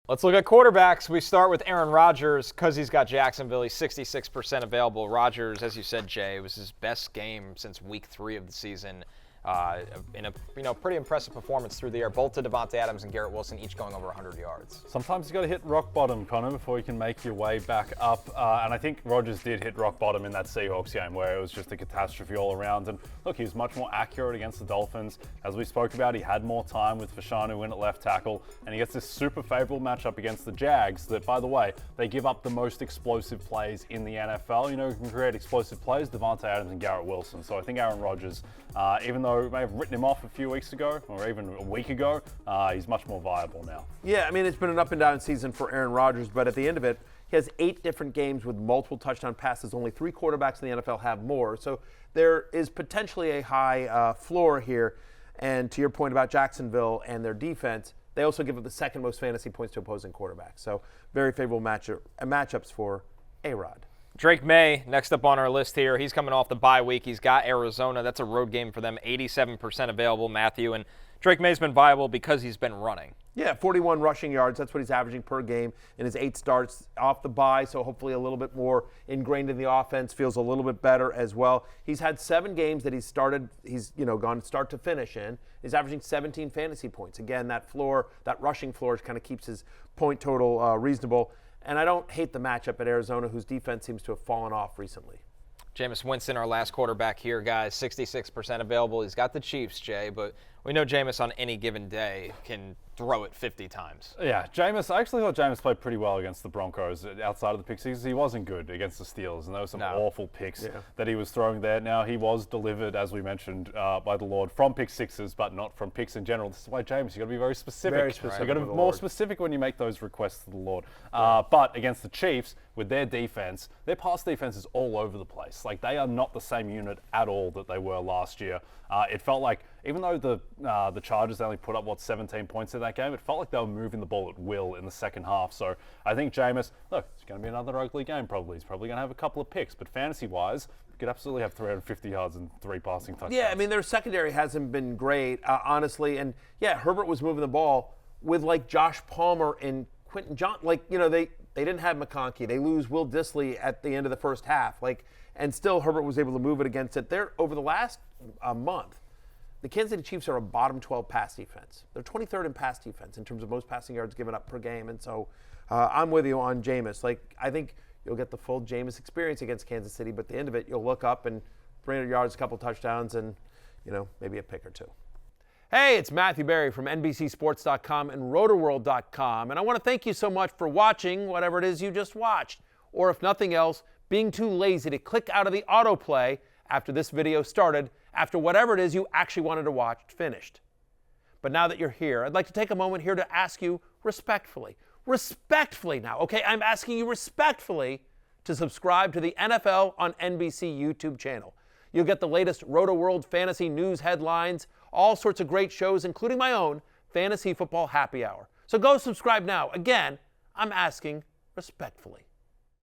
Let's look at quarterbacks. We start with Aaron Rodgers because he's got Jacksonville. He's 66% available. Rodgers, as you said, Jay, it was his best game since week 3 of the season. In a pretty impressive performance through the air. Both to Devontae Adams and Garrett Wilson, each going over 100 yards. Sometimes you got to hit rock bottom, Connor, before you can make your way back up. And I think Rodgers did hit rock bottom in that Seahawks game where it was just a catastrophe all around. And look, he was much more accurate against the Dolphins. As we spoke about, he had more time with Fashanu in at left tackle. And he gets this super favorable matchup against the Jags that, by the way, they give up the most explosive plays in the NFL. You know who can create explosive plays? Devontae Adams and Garrett Wilson. So I think Aaron Rodgers, even though we may have written him off a few weeks ago or even a week ago, he's much more viable now. Yeah, I mean, it's been an up and down season for Aaron Rodgers, but at the end of it, he has 8 different games with multiple touchdown passes. Only 3 quarterbacks in the NFL have more. So there is potentially a high floor here. And to your point about Jacksonville and their defense, they also give up the second most fantasy points to opposing quarterbacks. So very favorable matchups for A-Rod. Drake May, next up on our list here. He's coming off the bye week. He's got Arizona. That's a road game for them. 87% available, Matthew. And Drake May's been viable because he's been running. Yeah, 41 rushing yards. That's what he's averaging per game in his 8 starts off the bye, so hopefully a little bit more ingrained in the offense, feels a little bit better as well. He's had 7 games that he's gone start to finish in. He's averaging 17 fantasy points. Again, that floor, that rushing floor kind of keeps his point total reasonable. And I don't hate the matchup at Arizona, whose defense seems to have fallen off recently. Jameis Winston, our last quarterback here, guys, 66% available. He's got the Chiefs, Jay, but we know Jameis on any given day can throw it 50 times. Yeah, Jameis, I actually thought Jameis played pretty well against the Broncos outside of the pick sixes. He wasn't good against the Steelers, and there were some awful picks that he was throwing there. Now, he was delivered, as we mentioned, by the Lord from pick sixes, but not from picks in general. This is why, Jameis, you've got to be very specific. Very specific. You've got to be more specific when you make those requests to the Lord. But against the Chiefs, with their defense, their pass defense is all over the place. Like, they are not the same unit at all that they were last year. It felt like, even though the Chargers only put up, 17 points in that game, it felt like they were moving the ball at will in the second half. So I think Jameis, look, it's going to be another ugly game probably. He's probably going to have a couple of picks, but fantasy-wise, you could absolutely have 350 yards and 3 passing touchdowns. Yeah, I mean, their secondary hasn't been great, honestly. And, yeah, Herbert was moving the ball with, Josh Palmer and Quentin John. They didn't have McConkey. They lose Will Dissly at the end of the first half. And still Herbert was able to move it against it. Over the last month, the Kansas City Chiefs are a bottom 12 pass defense. They're 23rd in pass defense in terms of most passing yards given up per game. And so I'm with you on Jameis. I think you'll get the full Jameis experience against Kansas City, but at the end of it, you'll look up and 300 yards, a couple touchdowns, and, maybe a pick or 2. Hey, it's Matthew Berry from NBCSports.com and Rotoworld.com. And I want to thank you so much for watching whatever it is you just watched. Or if nothing else, being too lazy to click out of the autoplay after this video started, after whatever it is you actually wanted to watch finished. But now that you're here, I'd like to take a moment here to ask you respectfully now, okay? I'm asking you respectfully to subscribe to the NFL on NBC YouTube channel. You'll get the latest Roto-World fantasy news headlines, all sorts of great shows, including my own Fantasy Football Happy Hour. So go subscribe now. Again, I'm asking respectfully.